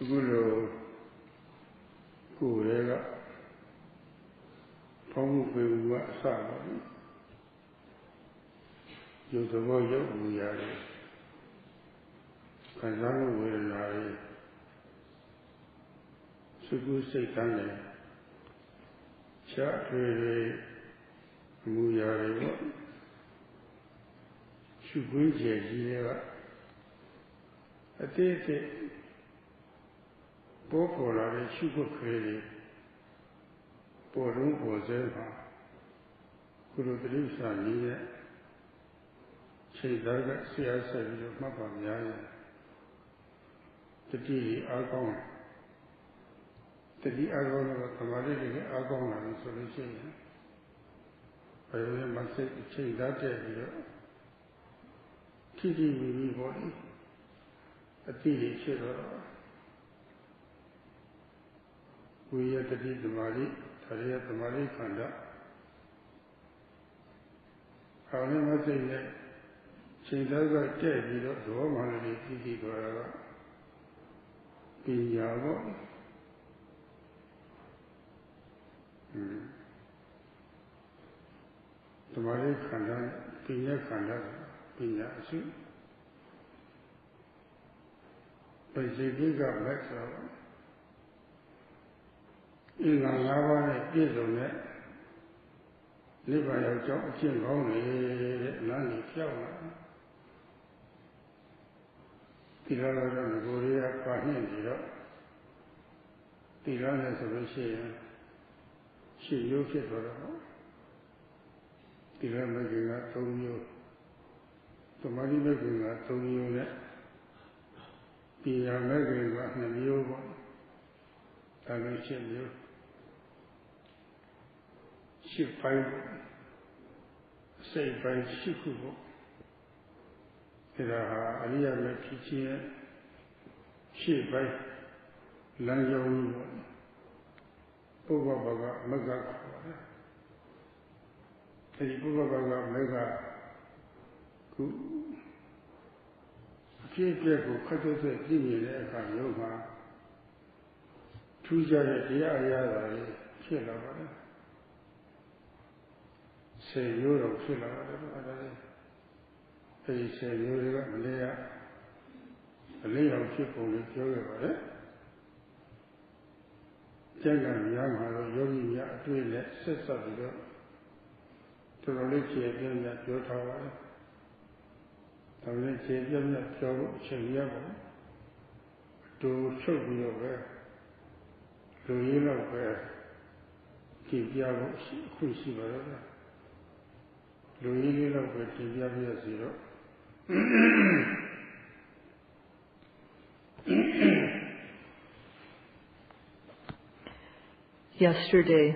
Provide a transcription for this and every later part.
Guru Gurega Pamu Saba Yutabo Yari Kazano Wilari Sugu Sekane Chatri Muyari Shugunja Jiva a day Bopola Shugo Credi Borum Bozeva Guru Drisa Nia Sayadaw SADHU Mapamya the Dili Agong the Di Agong of Kamari Agong and Solution. I must say, change that day. Titi body, a Dili Chiller. We are the Mari, Taria the Mari Kanda. How never say that Sayadaw dead, you don't do one Titi Dora. Pinyavo. The Mari Kanda, Pinya Kanda, Pinya Su. But they got better. In a lava, is on it. Live by your job, only none flower. Tirana Goria, Pahin, Tirana Solution. She used it for her. Tirana Gina told you. The money making I told you that. Be a making a new one. I will tell you. She find say by Shikubo. There are Alia Kichi. She by Lanyo. Ubabaga Maga. The Ubabaga Mega. People cut out the Dini and Yoma. Two Jaya Yaya Killer. Say Europe Killer. They say Europe, a layer of people with Yoga. Jagan Yama, Yogi, doing that, sets up to relate again that your tower. The relate again that your Chayabo to show you where. Do you know where? Keep Yabo, Kushibara. Do you know where Tibiabia Zero? Yesterday,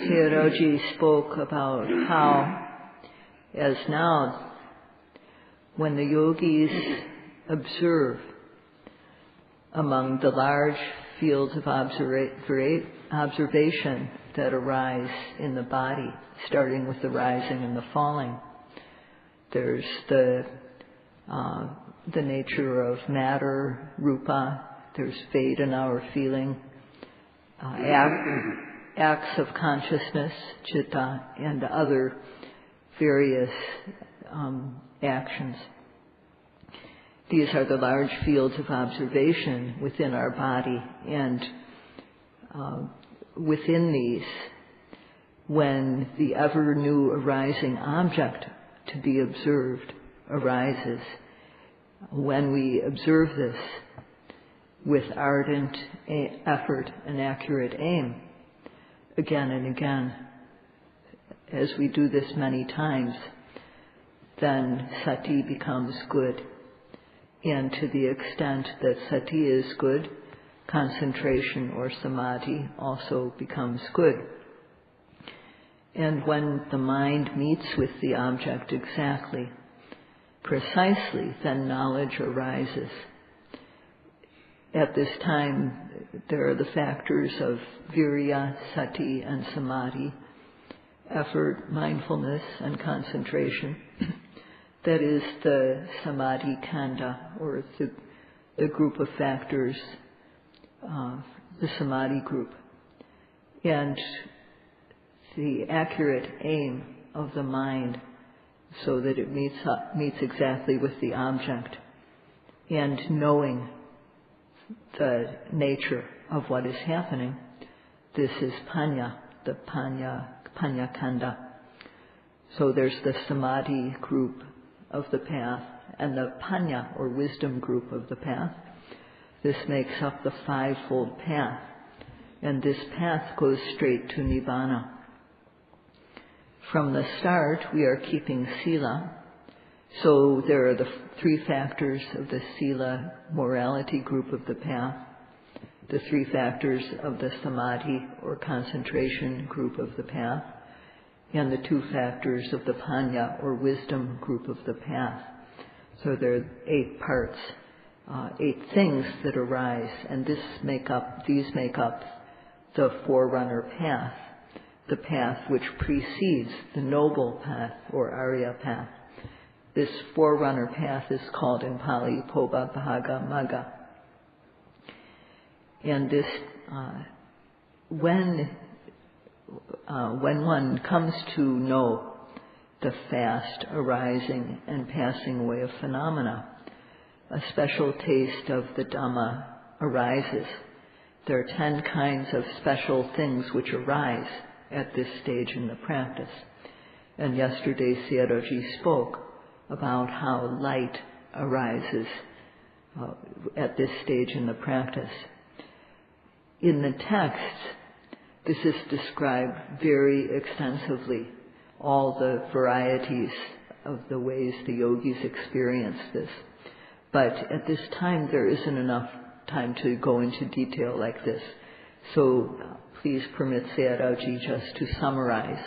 Sayadawgyi spoke about how, as now, when the yogis observe among the large fields of observation that arise in the body, starting with the rising and the falling, there's the nature of matter, rupa, there's Vedana, our feeling, acts of consciousness, chitta, and other various actions. These are the large fields of observation within our body, and within these, when the ever new arising object to be observed arises, when we observe this with ardent effort and accurate aim, again and again, as we do this many times, then sati becomes good. And to the extent that sati is good, concentration or samadhi also becomes good. And when the mind meets with the object exactly, precisely, then knowledge arises. At this time, there are the factors of virya, sati, and samadhi, effort, mindfulness, and concentration. That is the samadhi kanda, or the group of factors, the samadhi group. And the accurate aim of the mind so that it meets exactly with the object, and knowing the nature of what is happening. This is panya, the panya kanda. So there's the samadhi group of the path and the panya or wisdom group of the path. This makes up the fivefold path, and this path goes straight to nibbana. From the start, we are keeping sila. So there are the three factors of the sila morality group of the path, the three factors of the samadhi or concentration group of the path, and the two factors of the panya or wisdom group of the path. So there are 8 parts, 8 things that arise, and these make up the forerunner path, the path which precedes the noble path or Arya path. This forerunner path is called in Pali Pobha Bhaga Magga. And this, when one comes to know the fast arising and passing away of phenomena, a special taste of the Dhamma arises. There are 10 kinds of special things which arise at this stage in the practice. And yesterday Sayadawgyi spoke about how light arises at this stage in the practice. In the text, this is described very extensively, all the varieties of the ways the yogis experience this. But at this time, there isn't enough time to go into detail like this. So please permit Sayadawgyi just to summarize.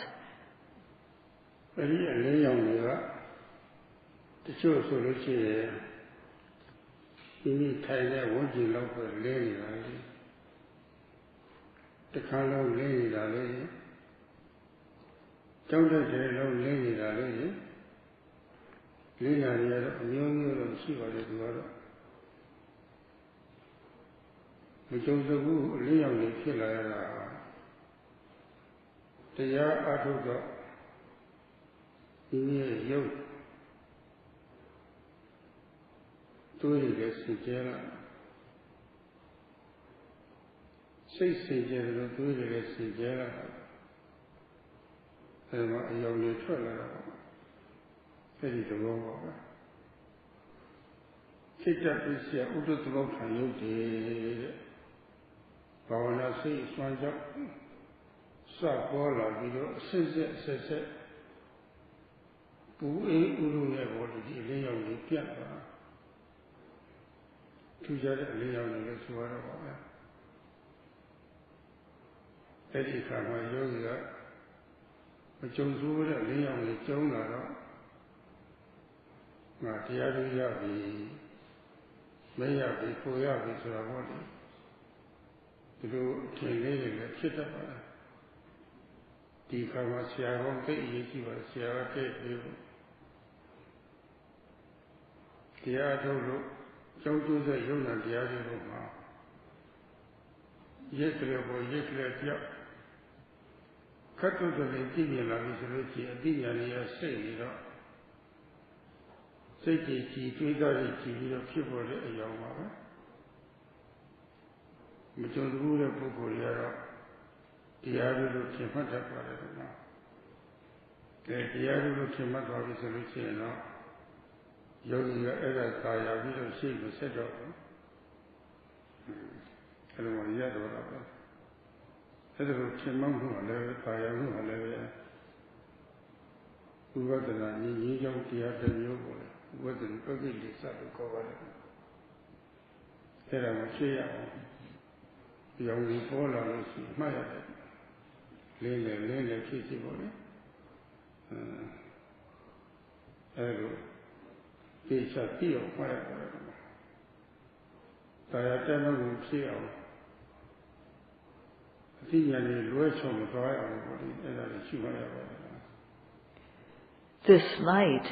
This light,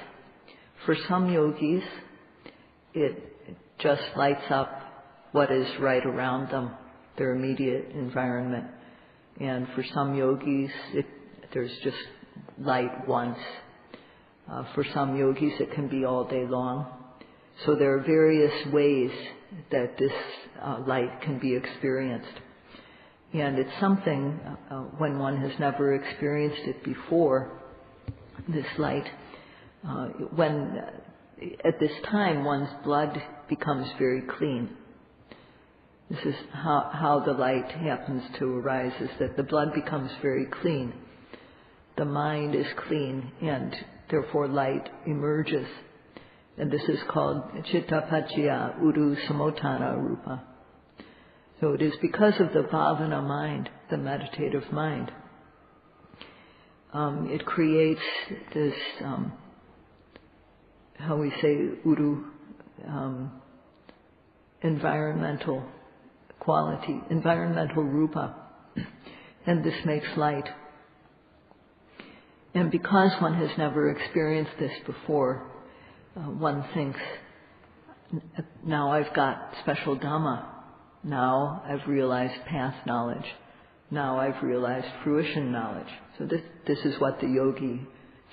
for some yogis, it just lights up what is right around them, their immediate environment. And for some yogis, there's just light once. For some yogis, it can be all day long. So there are various ways that this light can be experienced. And it's something, when one has never experienced it before, this light, when at this time one's blood becomes very clean. This is how the light happens to arise, is that the blood becomes very clean. The mind is clean, and therefore light emerges. And this is called Chittapacchaya Uru Samotana Rupa. So it is because of the bhavana mind, the meditative mind. It creates this, how we say, Uru, environmental quality, environmental rupa. And this makes light. And because one has never experienced this before, one thinks, now I've got special Dhamma. Now I've realized path knowledge. Now I've realized fruition knowledge. So this is what the yogi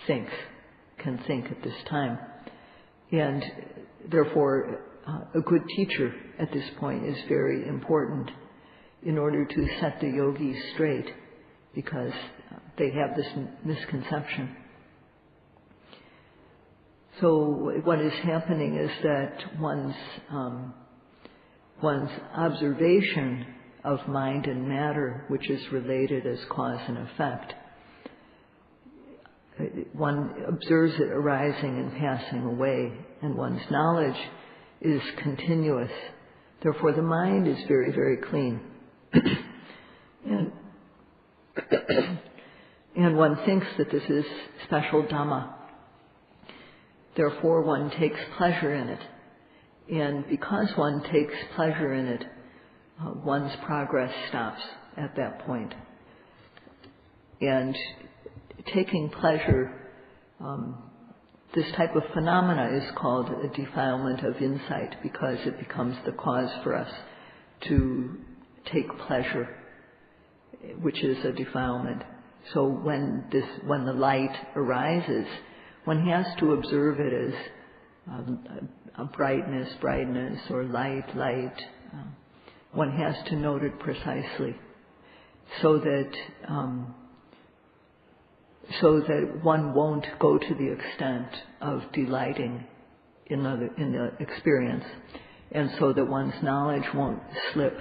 can think at this time. And therefore, a good teacher at this point is very important in order to set the yogis straight, because they have this misconception. So what is happening is that one's observation of mind and matter, which is related as cause and effect, one observes it arising and passing away, and one's knowledge is continuous. Therefore, the mind is very, very clean. And one thinks that this is special Dhamma. Therefore, one takes pleasure in it. And because one takes pleasure in it, one's progress stops at that point. And taking pleasure, this type of phenomena is called a defilement of insight, because it becomes the cause for us to take pleasure, which is a defilement. So when the light arises, one has to observe it as a brightness, or light. One has to note it precisely, so that one won't go to the extent of delighting in the experience, and so that one's knowledge won't slip.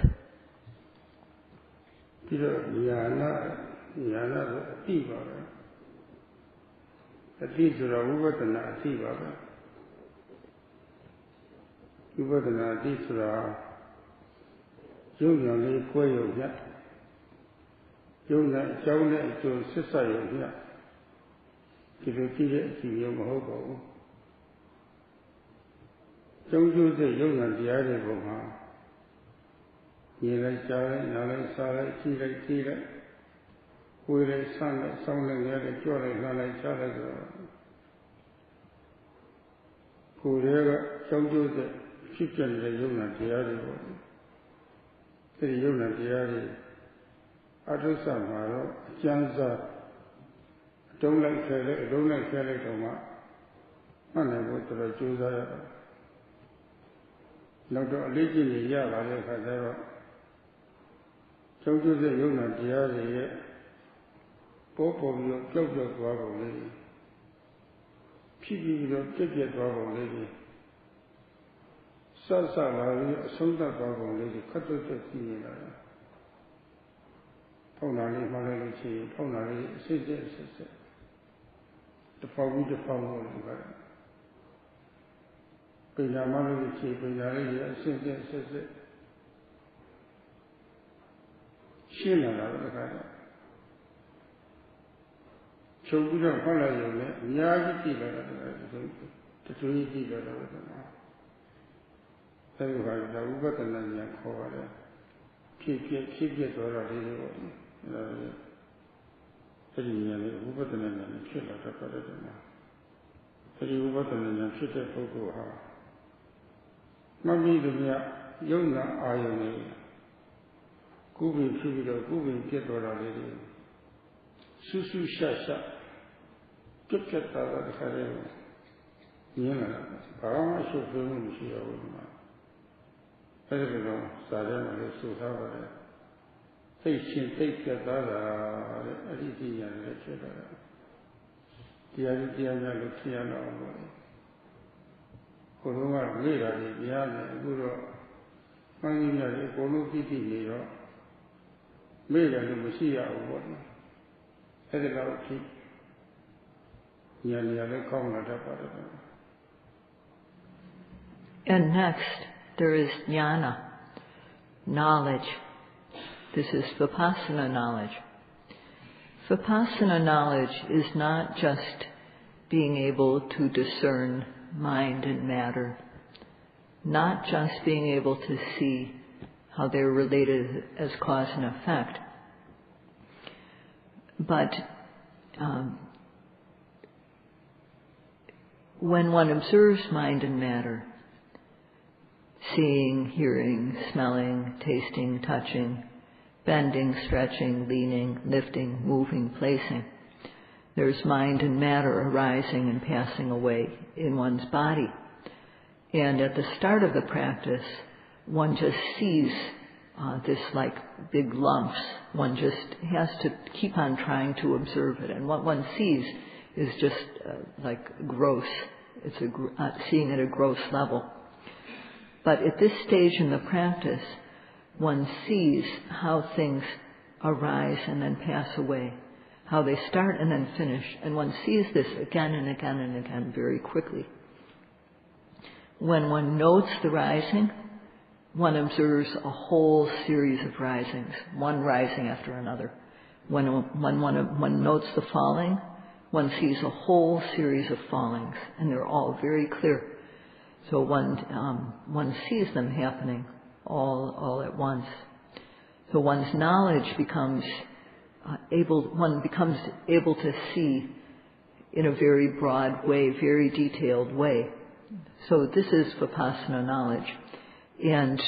Mami Lumia, Yona Ayone, Gubin Fibido, Gubin Gedora Lady, Susu Shasha, Kipkata the Kare, Yena, Parama Shofim Shia Wima, Pedro, Sadama, Susava, take the Dada, Aditi and Lecturer, the Aditi and Luciano. Corona Lira, Yana, Guru, Mangina, Golu Titi, made a Lucia or what? Had it out cheap. Yana, and next, there is jnana, knowledge. This is vipassana knowledge. Vipassana knowledge is not just being able to discern mind and matter, not just being able to see how they're related as cause and effect, but when one observes mind and matter, seeing, hearing, smelling, tasting, touching, bending, stretching, leaning, lifting, moving, placing, there's mind and matter arising and passing away in one's body. And at the start of the practice, one just sees this like big lumps. One just has to keep on trying to observe it. And what one sees is just like gross. It's seeing at a gross level. But at this stage in the practice, one sees how things arise and then pass away, how they start and then finish, and one sees this again and again and again very quickly. When one notes the rising, one observes a whole series of risings, one rising after another. When one notes the falling, one sees a whole series of fallings, and they're all very clear. So one sees them happening all at once. So one's knowledge becomes able to see in a very broad way, very detailed way. So this is vipassana knowledge. And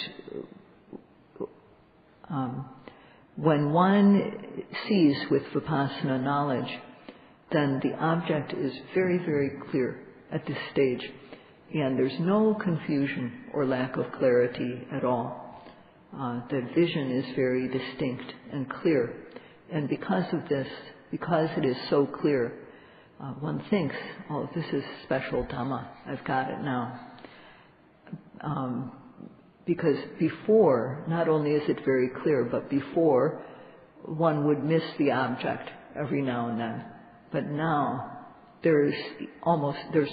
when one sees with vipassana knowledge, then the object is very, very clear at this stage. And there's no confusion or lack of clarity at all. The vision is very distinct and clear. And because of this, because it is so clear, one thinks, oh, this is special Dhamma. I've got it now. Because before, not only is it very clear, but before, one would miss the object every now and then. But now, there's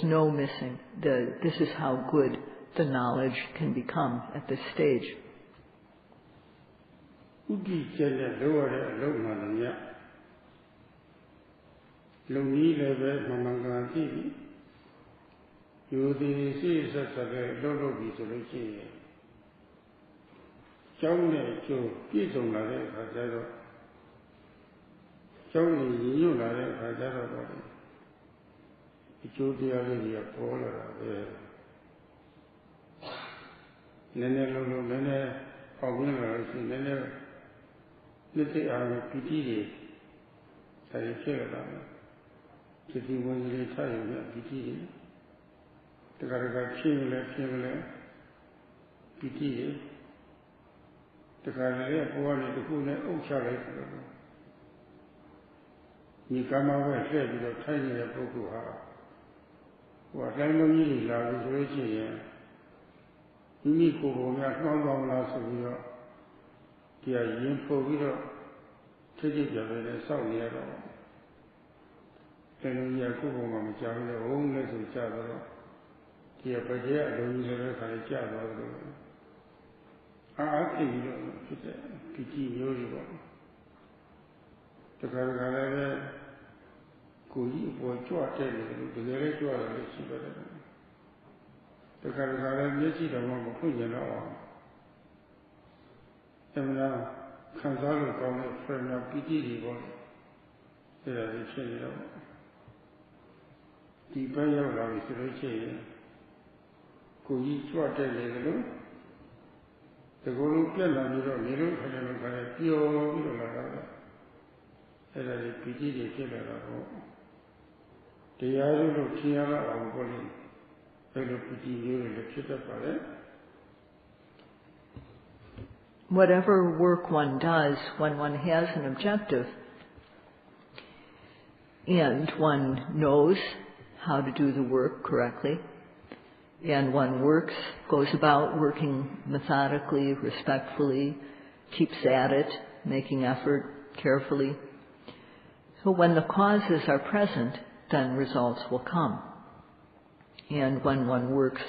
no missing. This is how good the knowledge can become at this stage. Kuyi Swat Legal, the Guru Piano, Niru, and Pio, and I pity the killer. The Yaru of Tiara or Boli, fellow pity you in the Chitta. Whatever work one does when one has an objective and one knows how to do the work correctly, and one goes about working methodically, respectfully, keeps at it, making effort carefully. So when the causes are present, then results will come. And when one works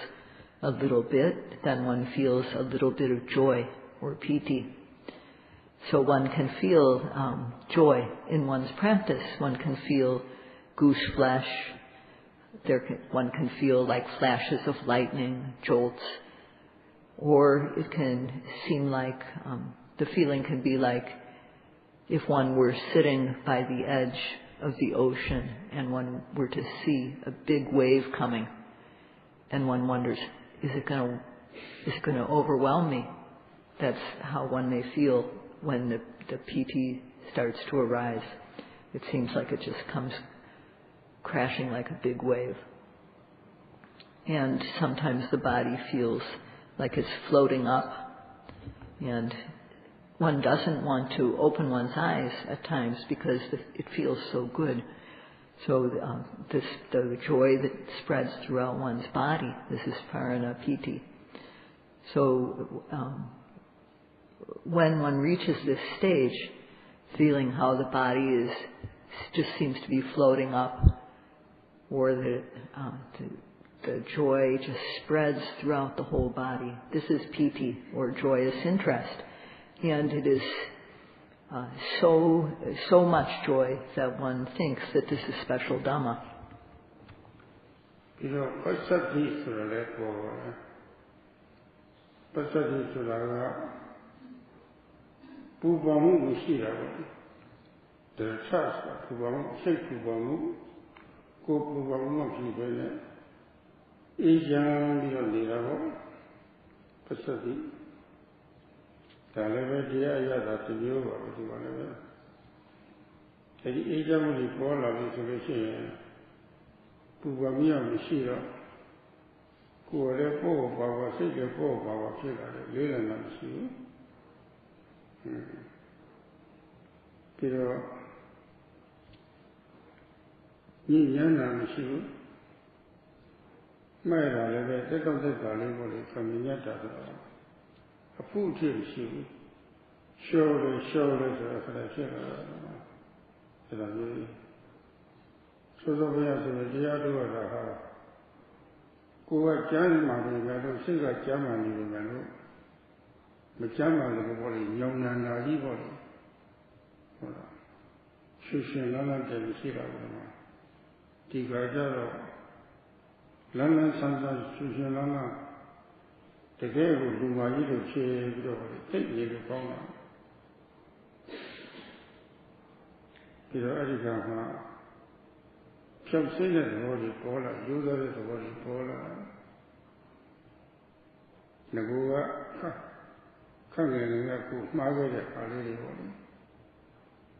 a little bit, then one feels a little bit of joy or piti. So one can feel joy in one's practice. One can feel goose flesh. One can feel like flashes of lightning, jolts. Or it can seem like, the feeling can be like if one were sitting by the edge of the ocean and one were to see a big wave coming and one wonders, is it going to overwhelm me? That's how one may feel when the PT starts to arise. It seems like it just comes crashing like a big wave. And sometimes the body feels like it's floating up, and one doesn't want to open one's eyes at times because it feels so good. So the joy that spreads throughout one's body, this is Parana Piti. So when one reaches this stage, feeling how the body just seems to be floating up, or the joy just spreads throughout the whole body. This is piti, or joyous interest. And it is so much joy that one thinks that this is special Dhamma. You know, Pasati Sura, Pasati Sura, Pubamu Mushira, the trust of Pubamu, Shake Pubamu, Go Pubamu Kibene, Asian Liravo, Pasati. Talabia to you, whatever. The Asian Pola Resolution, Pubamia Mishira, who are the poor power, say the poor power killer, Lila Nancy. Pero Yana Mishu, Maya Leve, they don't take the label from Yata. A full team shoe, shoulders, for the killer. So the way I said, the other go at German, I don't think I German, but German body, young and naive body. Shushin Lana de Sira, Tigajaro, Lana Santa Shushin Lana. The day will do my little chair, take me to Pona. Erica, some say that the body polar, do that the body polar. Nagua, come in and Margaret Harry body.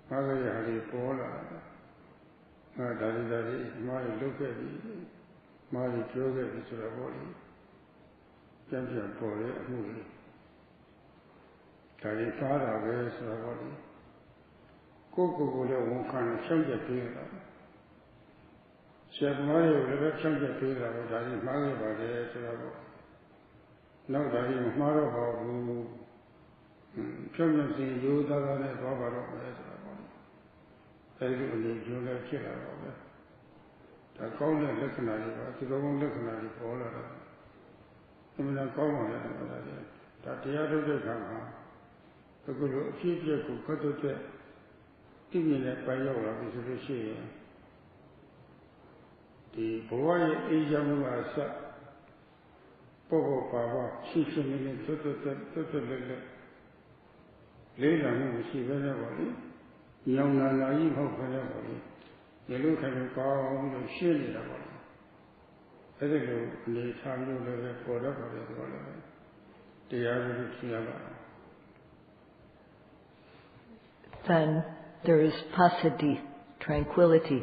Margaret Harry polar. Daddy, my look at it, my drug at it to the body. Champion boy, a movie. Daddy father, where's the body? Coco won't kind of change the pillar. She had money with a change the pillar, but I didn't marry by the air to the body. No, Daddy, Mara, who champion saying you that are the Baba of the body. Very good, you let killer of it. The corner looking at it, but you don't look at it for all of it. I mean, I'm calling it that the other day come. The good future could cut it. Give me that by your resolution. The boy Asian was Pogo Pava, 6 million total later, who see very well. Young and naive, hope very well. You look at the car, you share it about it. အဲ့ဒီလိုအနေထားမျိုးလည်းပဲပေါ်တော့ပါတယ်ဆိုတော့လည်းတရားကိုသိရပါမယ် Then there is passaddhi, tranquility.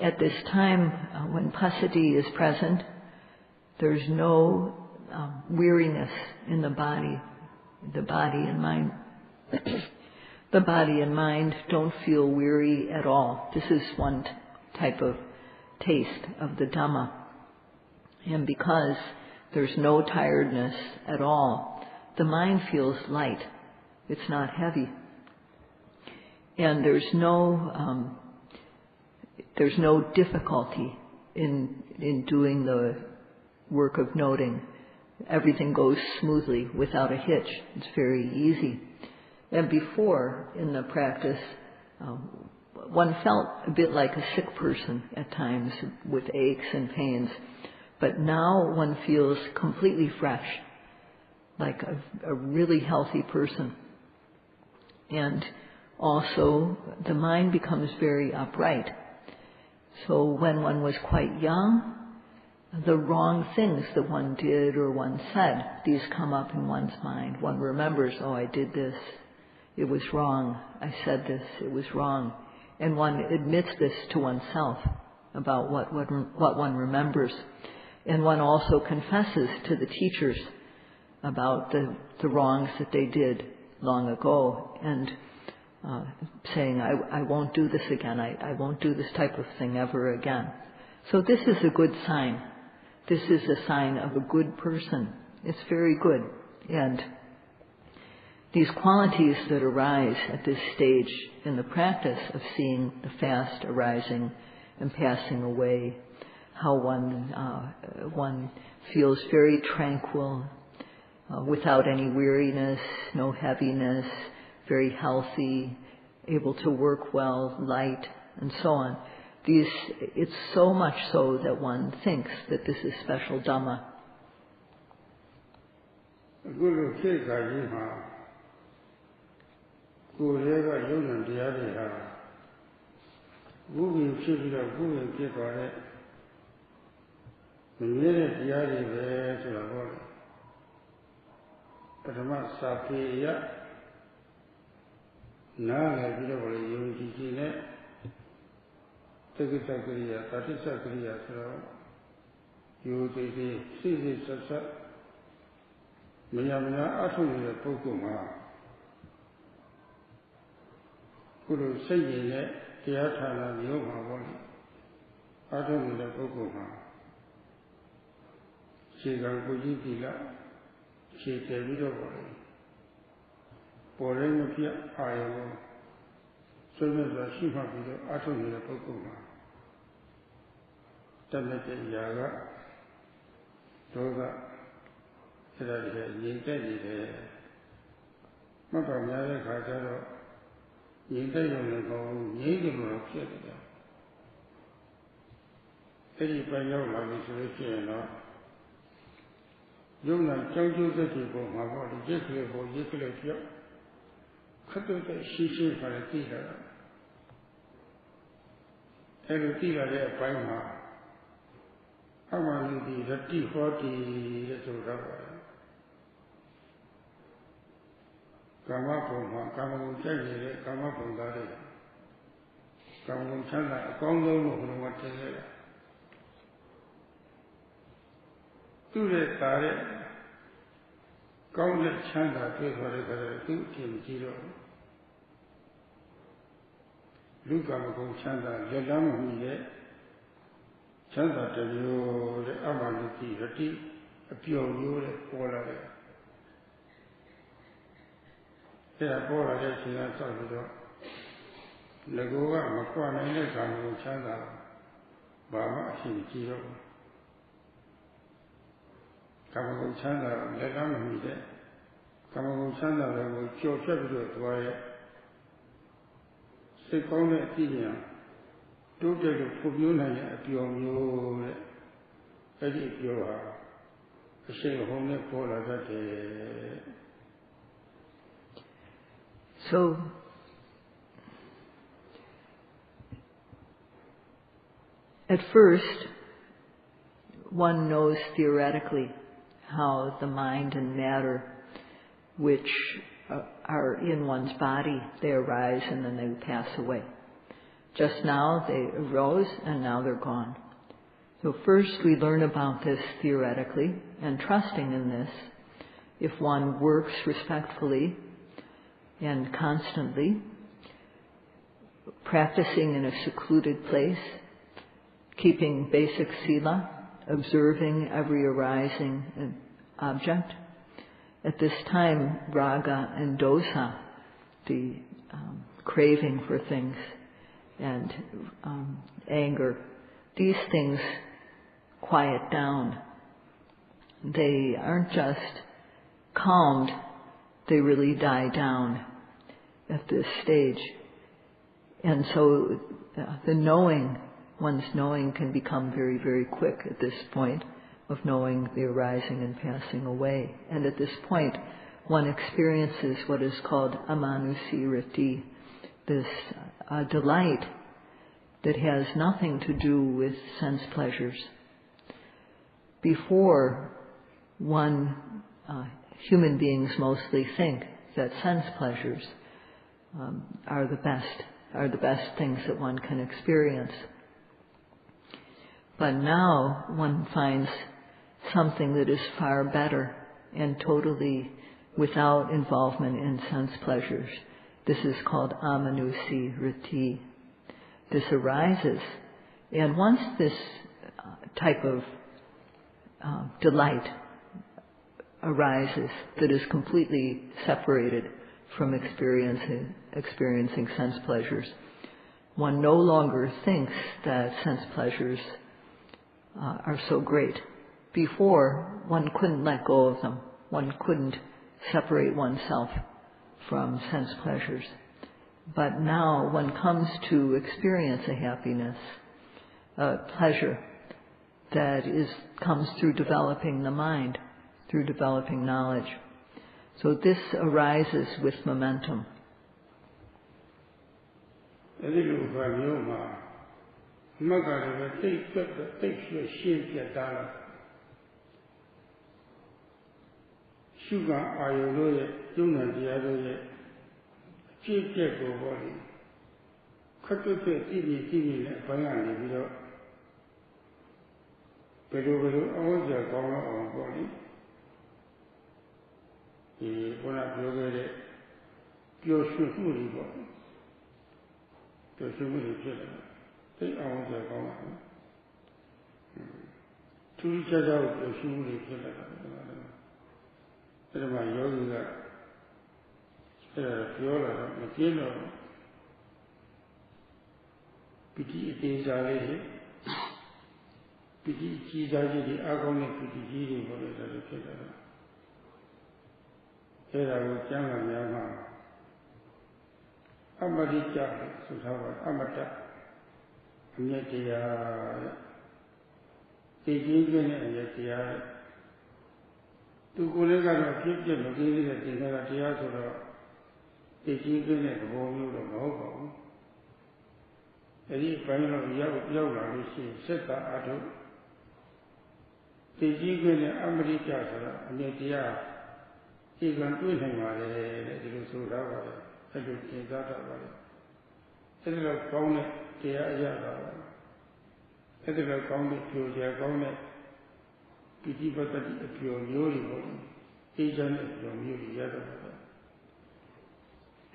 At this time, when passaddhi is present, there's no weariness in the body and mind. The body and mind don't feel weary at all. This is one type of taste of the Dhamma. And because there's no tiredness at all, the mind feels light. It's not heavy. And there's no difficulty in doing the work of noting. Everything goes smoothly without a hitch. It's very easy. And before, in the practice, one felt a bit like a sick person at times with aches and pains. But now one feels completely fresh, like a really healthy person. And also, the mind becomes very upright. So when one was quite young, the wrong things that one did or one said, these come up in one's mind. One remembers, oh, I did this. It was wrong. I said this. It was wrong. And one admits this to oneself about what one remembers. And one also confesses to the teachers about the wrongs that they did long ago and saying, I won't do this again. I won't do this type of thing ever again. So this is a good sign. This is a sign of a good person. It's very good. And these qualities that arise at this stage in the practice of seeing the fast arising and passing away, how one feels very tranquil, without any weariness, no heaviness, very healthy, able to work well, light, and so on. It's so much so that one thinks that this is special Dhamma. So, at first, one knows theoretically how the mind and matter, which are in one's body, they arise and then they pass away. Just now they arose and now they're gone. So first we learn about this theoretically, and trusting in this, if one works respectfully and constantly, practicing in a secluded place, keeping basic sila, observing every arising object. At this time, raga and dosa, the craving for things, and anger, these things quiet down. They aren't just calmed, they really die down at this stage. And so the knowing, one's knowing can become very, very quick at this point of knowing the arising and passing away. And at this point, one experiences what is called amanusirati, this delight that has nothing to do with sense pleasures. Before, human beings mostly think that sense pleasures are the best things that one can experience. But now one finds something that is far better and totally without involvement in sense pleasures. This is called amanusirati. This arises, and once this type of delight arises that is completely separated from experiencing sense pleasures, one no longer thinks that sense pleasures are so great. Before, one couldn't let go of them. One couldn't separate oneself from sense pleasures. But now one comes to experience a happiness, a pleasure that comes through developing the mind, through developing knowledge. So this arises with momentum.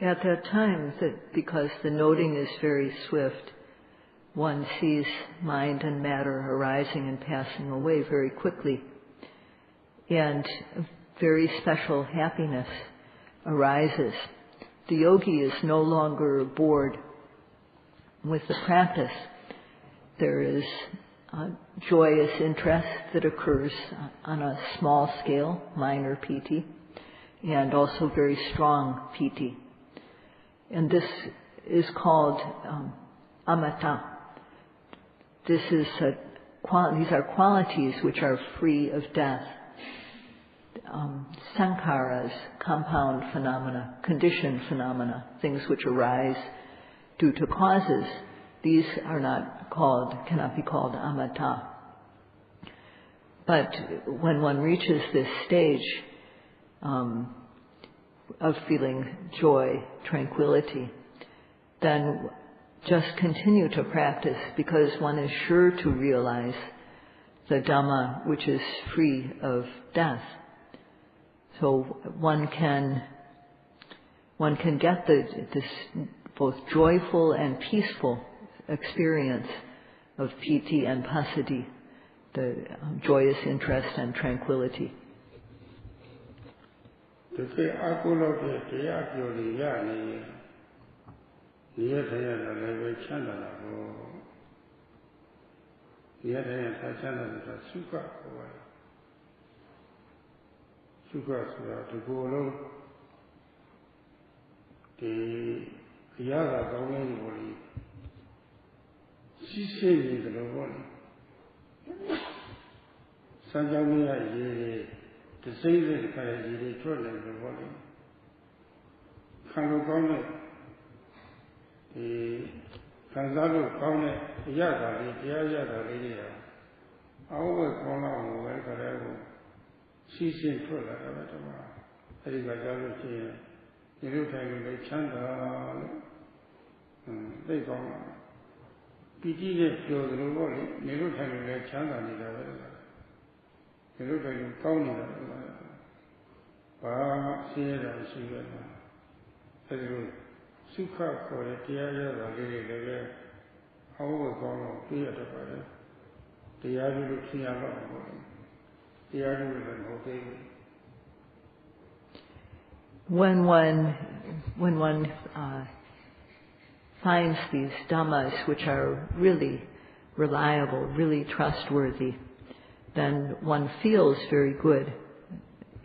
At that time, because the noting is very swift, one sees mind and matter arising and passing away very quickly. And a very special happiness arises. The yogi is no longer bored with the practice. There is joyous interest that occurs on a small scale, minor piti, and also very strong piti. And this is called amata. These are qualities which are free of death. Sankharas, compound phenomena, conditioned phenomena, things which arise due to causes, these cannot be called amata. But when one reaches this stage of feeling joy, tranquility, then just continue to practice, because one is sure to realize the Dhamma which is free of death. So one can get this both joyful and peaceful experience of piti and passaddhi, the joyous interest and tranquility. When one finds these Dhammas which are really reliable, really trustworthy, then one feels very good.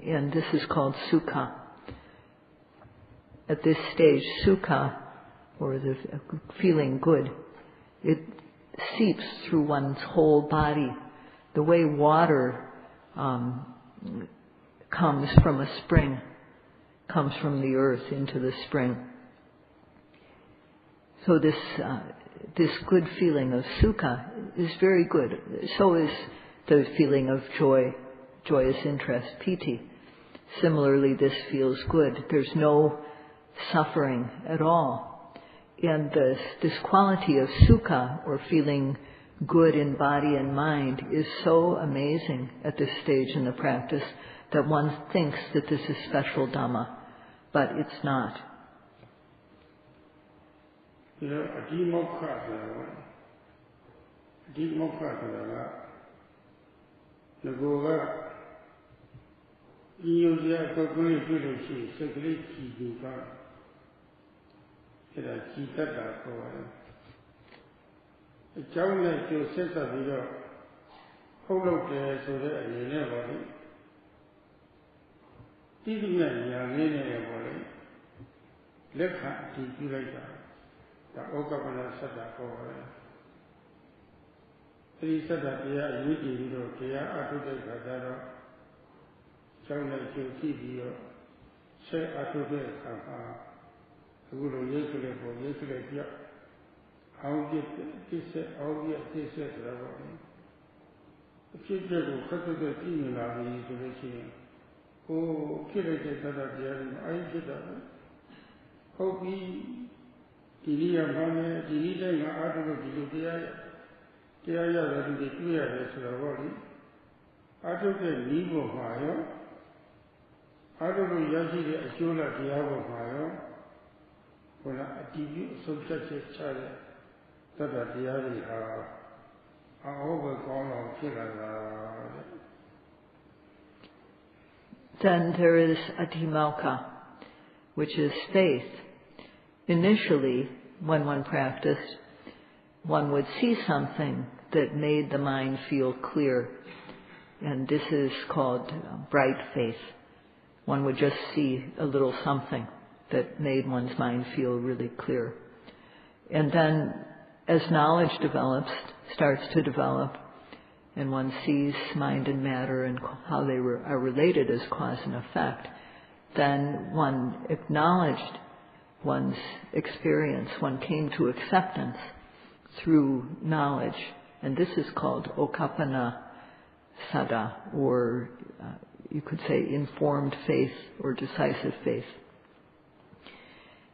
And this is called sukha. At this stage, sukha, or the feeling good, it seeps through one's whole body, the way water comes from a spring, comes from the earth into the spring. So this good feeling of sukha is very good. So is the feeling of joy, joyous interest, piti. Similarly, this feels good. There's no suffering at all. And this quality of sukha, or feeling good in body and mind, is so amazing at this stage in the practice that one thinks that this is special Dhamma, but it's not. Then there is adhimokha, which is faith. Initially, when one practiced, one would see something that made the mind feel clear, and this is called bright faith. One would just see a little something that made one's mind feel really clear. And then, as knowledge starts to develop, and one sees mind and matter and how they are related as cause and effect, then one acknowledged one's experience, one came to acceptance through knowledge. And this is called okappana saddha, or you could say informed faith or decisive faith.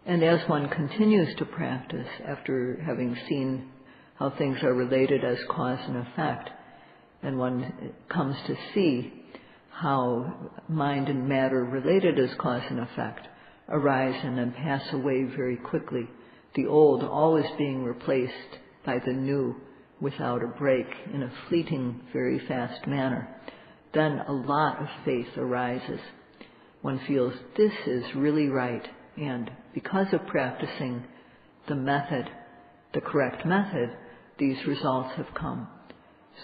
And as one continues to practice, after having seen how things are related as cause and effect, and one comes to see how mind and matter related as cause and effect arise and then pass away very quickly, the old always being replaced by the new without a break in a fleeting, very fast manner, then a lot of faith arises. One feels this is really right, and because of practicing the method, the correct method, these results have come.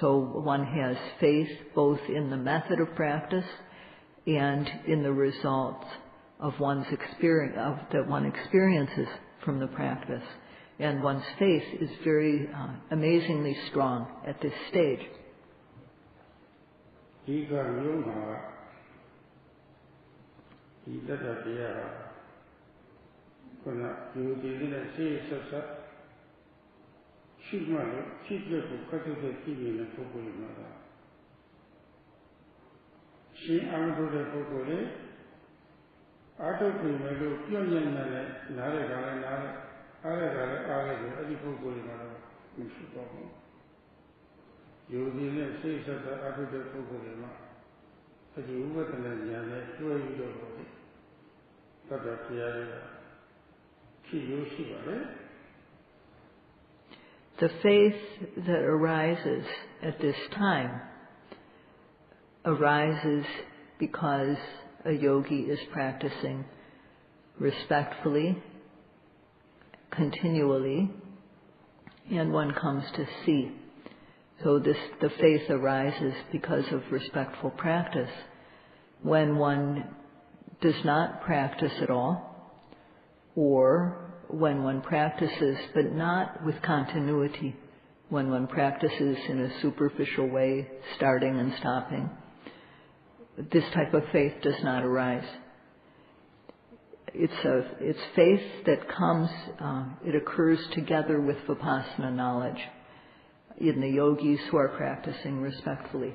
So one has faith both in the method of practice and in the results of one's experience, that one experiences from the practice. And one's faith is very amazingly strong at this stage. The faith that arises at this time arises because a yogi is practicing respectfully, continually, and one comes to see. So the faith arises because of respectful practice. When one does not practice at all, or when one practices but not with continuity, when one practices in a superficial way, starting and stopping, this type of faith does not arise. It's faith that comes, it occurs together with vipassana knowledge in the yogis who are practicing respectfully.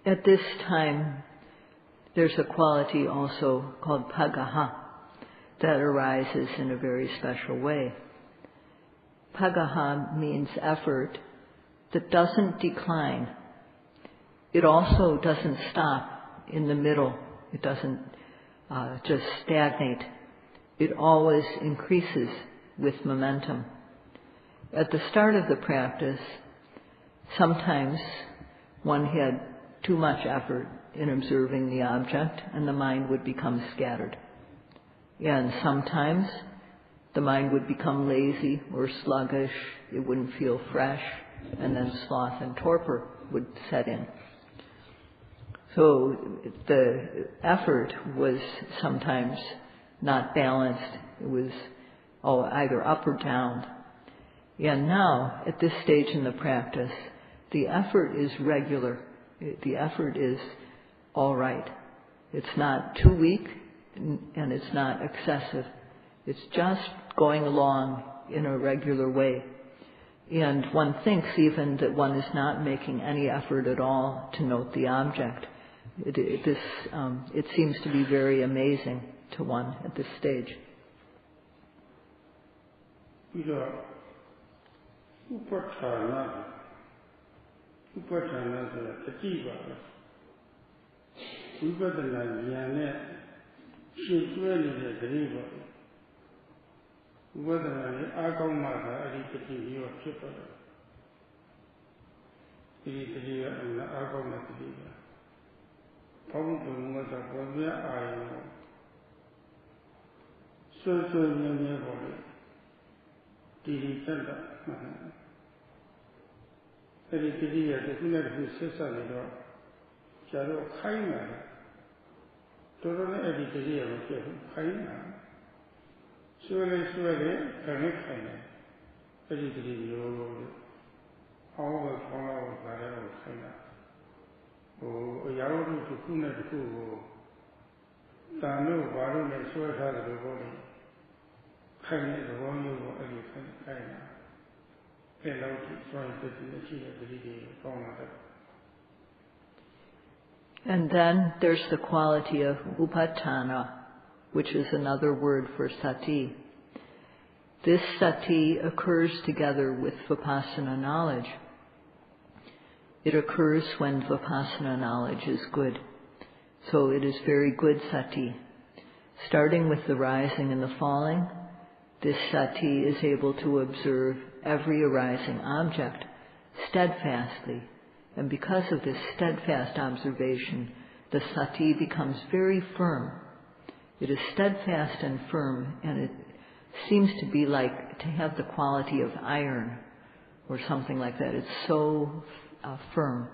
At this time, there's a quality also called pagaha that arises in a very special way. Pagaha means effort that doesn't decline. It also doesn't stop in the middle. It doesn't just stagnate. It always increases with momentum. At the start of the practice, sometimes one had too much effort in observing the object and the mind would become scattered. And sometimes the mind would become lazy or sluggish, it wouldn't feel fresh, and then sloth and torpor would set in. So the effort was sometimes not balanced. It was either up or down. And now, at this stage in the practice, the effort is regular. The effort is all right. It's not too weak and it's not excessive. It's just going along in a regular way. And one thinks even that one is not making any effort at all to note the object. It seems to be very amazing to one at this stage. Vipassana is a tiba. Vipassana is a tiba. Vipassana is a tiba. And then there's the quality of upatthana, which is another word for sati. This sati occurs together with vipassana knowledge. It occurs when vipassana knowledge is good. So it is very good sati. Starting with the rising and the falling, this sati is able to observe every arising object steadfastly. And because of this steadfast observation, the sati becomes very firm. It is steadfast and firm, and it seems to be like to have the quality of iron or something like that. It's so firm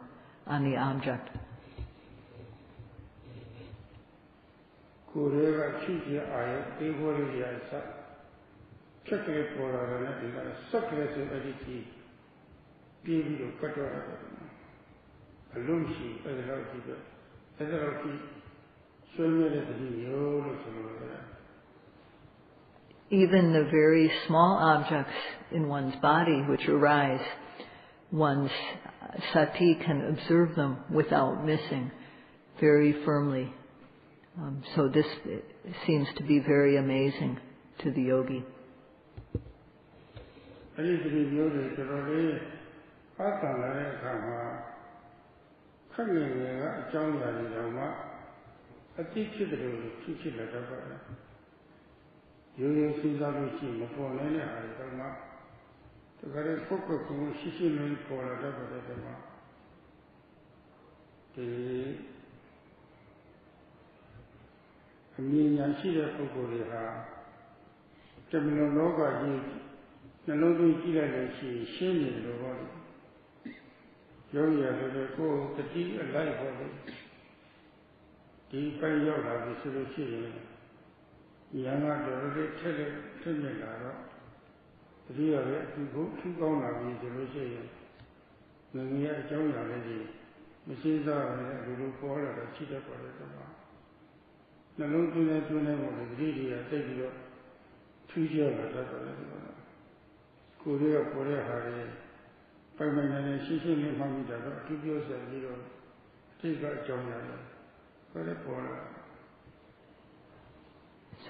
on the object. Even the very small objects in one's body which arise, one's sati can observe them without missing very firmly. So this seems to be very amazing to the yogi.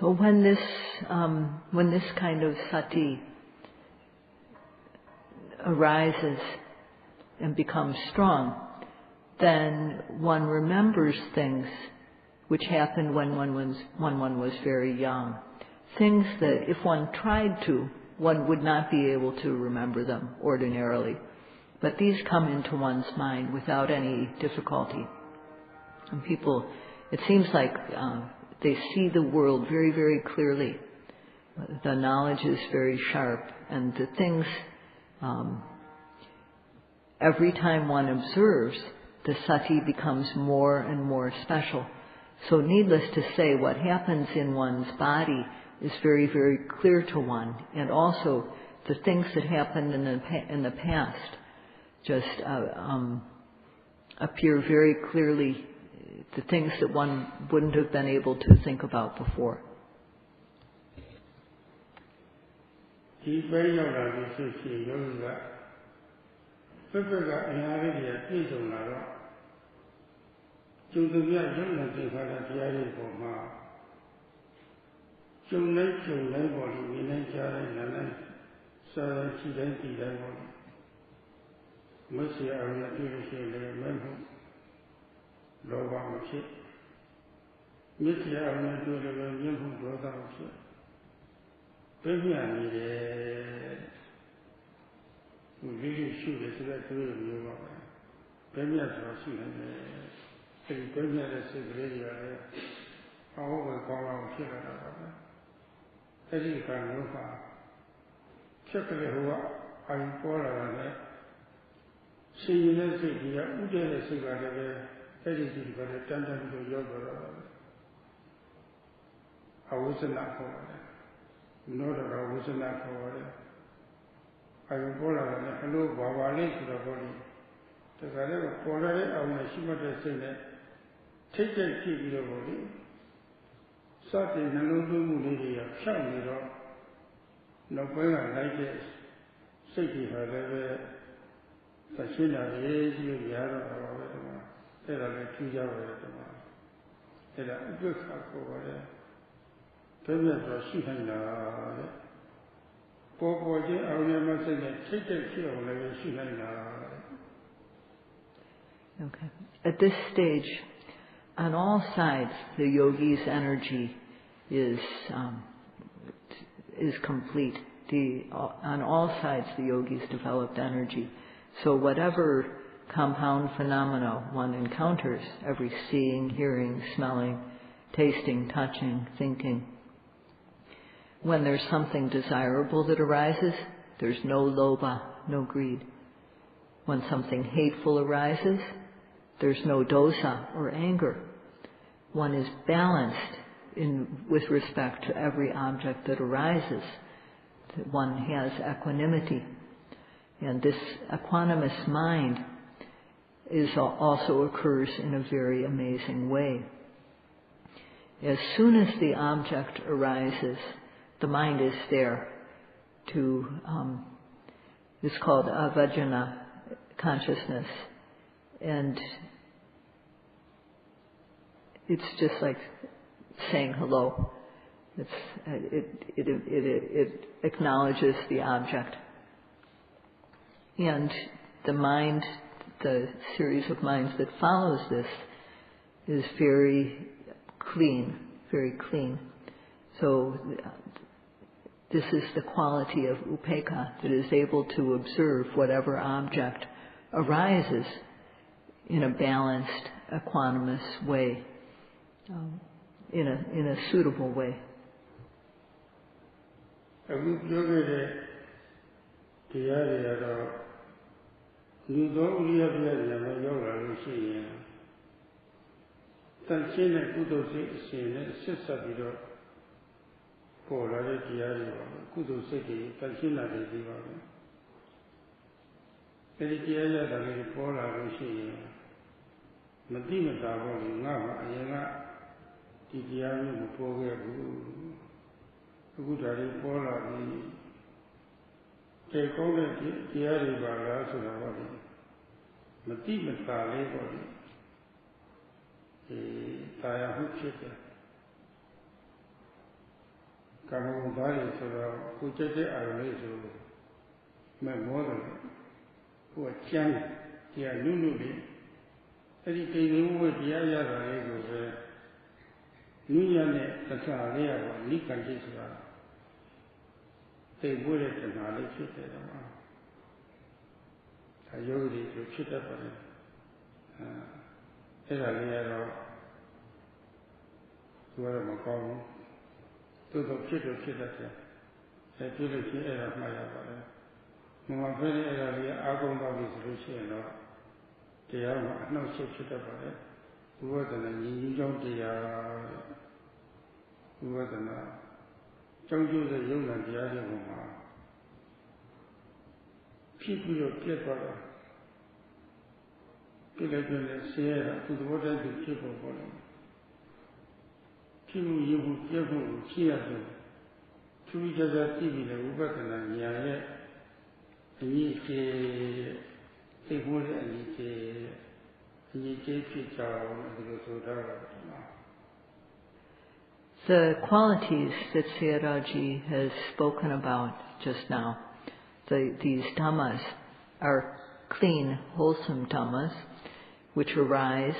So when this kind of sati arises and becomes strong, then one remembers things which happened when one was very young. Things that if one tried to, one would not be able to remember them ordinarily. But these come into one's mind without any difficulty. And people, it seems like they see the world very, very clearly. The knowledge is very sharp, and the things, every time one observes, the sati becomes more and more special. So needless to say, what happens in one's body is very, very clear to one. And also the things that happened in the past just appear very clearly, the things that one wouldn't have been able to think about before. Okay. At this stage, on all sides, the yogi's energy is complete. On all sides, the yogis developed energy. So whatever compound phenomena one encounters, every seeing, hearing, smelling, tasting, touching, thinking, when there's something desirable that arises, there's no lobha, no greed. When something hateful arises, there's no dosa or anger. One is balanced with respect to every object that arises. One has equanimity. And this equanimous mind also occurs in a very amazing way. As soon as the object arises, the mind is there to, it's called avajjana consciousness. And it's just like saying hello. It acknowledges the object. And the mind, the series of minds that follows this is very clean, very clean. So this is the quality of upekkha, that is able to observe whatever object arises in a balanced, equanimous way, in a suitable way. Don't do the young and the other one. People your get brother. Get up in the Sierra to the water to people for them. People you will give them cheer them. To each other, TV, the Uberton and Yaya. And you say, they would and you say, the qualities that Sayadawgyi has spoken about just now, these dhammas, are clean, wholesome dhammas, which arise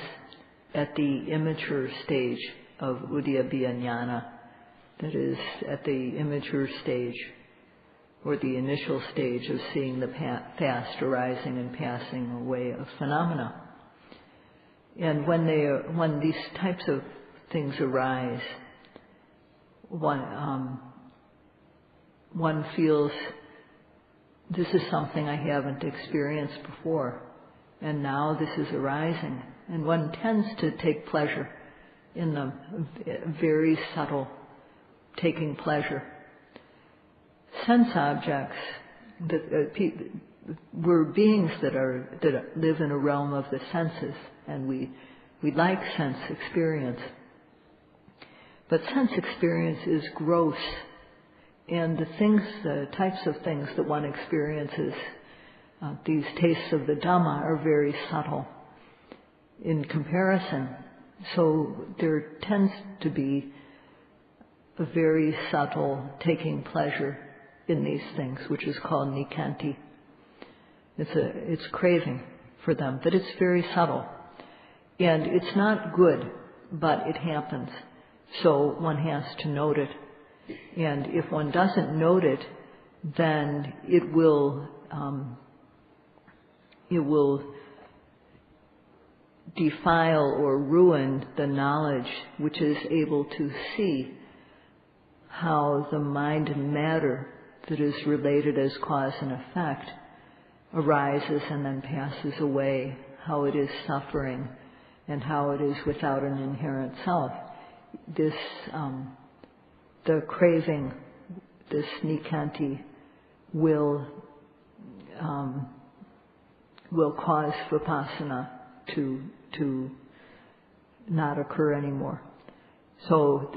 at the immature stage of udyabbiya jnana, that is, at the immature stage, or the initial stage of seeing the past arising and passing away of phenomena. And when these types of things arise, one feels, this is something I haven't experienced before, and now this is arising. And one tends to take pleasure in them, very subtle, taking pleasure. Sense objects, we're beings that live in a realm of the senses, and we like sense experience. But sense experience is gross, and the types of things that one experiences, these tastes of the Dhamma, are very subtle in comparison. So there tends to be a very subtle taking pleasure in these things, which is called nikanti. It's craving for them, but it's very subtle. And it's not good, but it happens. So one has to note it. And if one doesn't note it, then it will defile or ruin the knowledge which is able to see how the mind and matter that is related as cause and effect arises and then passes away, how it is suffering and how it is without an inherent self. This, the craving, this nikanti, will cause vipassana to not occur anymore. So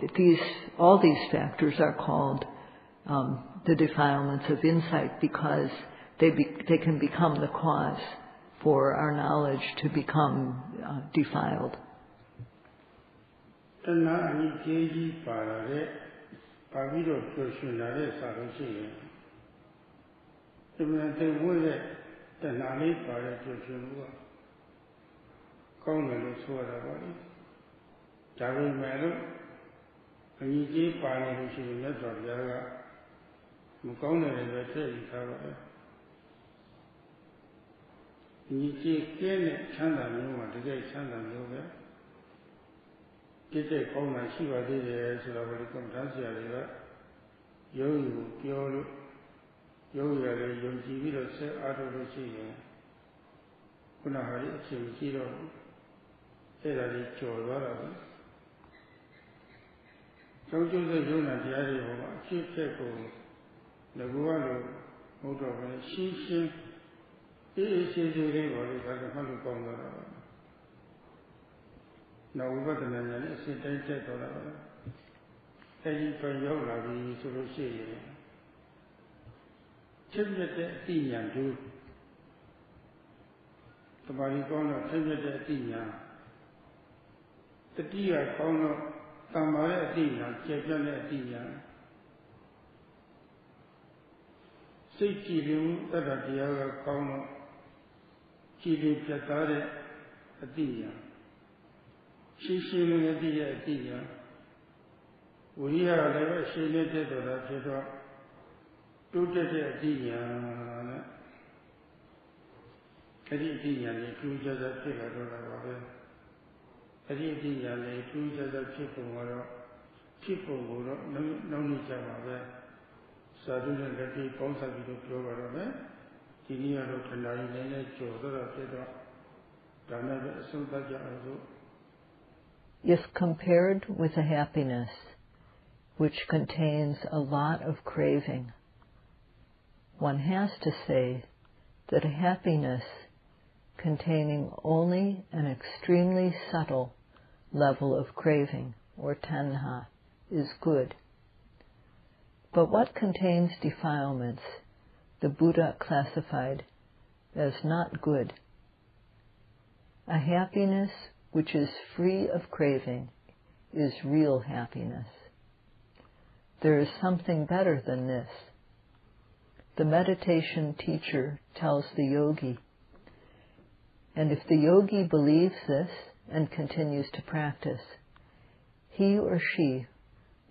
all these factors are called the defilements of insight, because they can become the cause for our knowledge to become defiled. If compared with the happiness which contains a lot of craving. One has to say that a happiness containing only an extremely subtle level of craving, or tanha, is good. But what contains defilements, the Buddha classified as not good. A happiness which is free of craving is real happiness. There is something better than this. The meditation teacher tells the yogi, and if the yogi believes this and continues to practice, he or she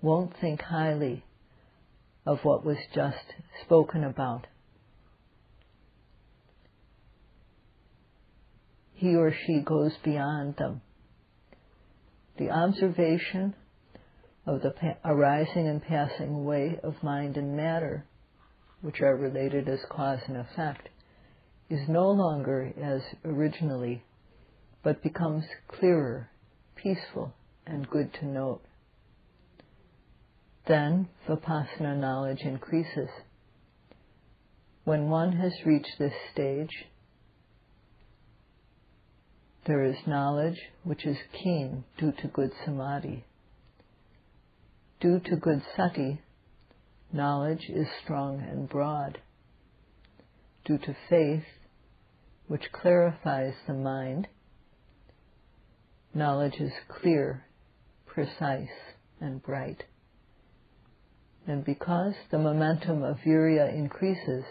won't think highly of what was just spoken about. He or she goes beyond them. The observation of the arising and passing away of mind and matter, which are related as cause and effect, is no longer as originally, but becomes clearer, peaceful, and good to note. Then vipassana knowledge increases. When one has reached this stage, there is knowledge which is keen due to good samadhi. Due to good sati, knowledge is strong and broad. Due to faith, which clarifies the mind, knowledge is clear, precise, and bright. And because the momentum of virya increases,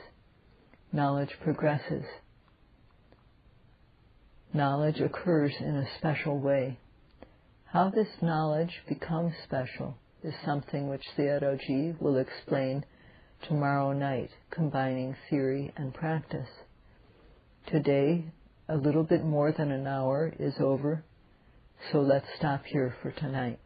knowledge progresses. Knowledge occurs in a special way. How this knowledge becomes special is something which Sayadawgyi will explain tomorrow night, combining theory and practice. Today, a little bit more than an hour is over, so let's stop here for tonight.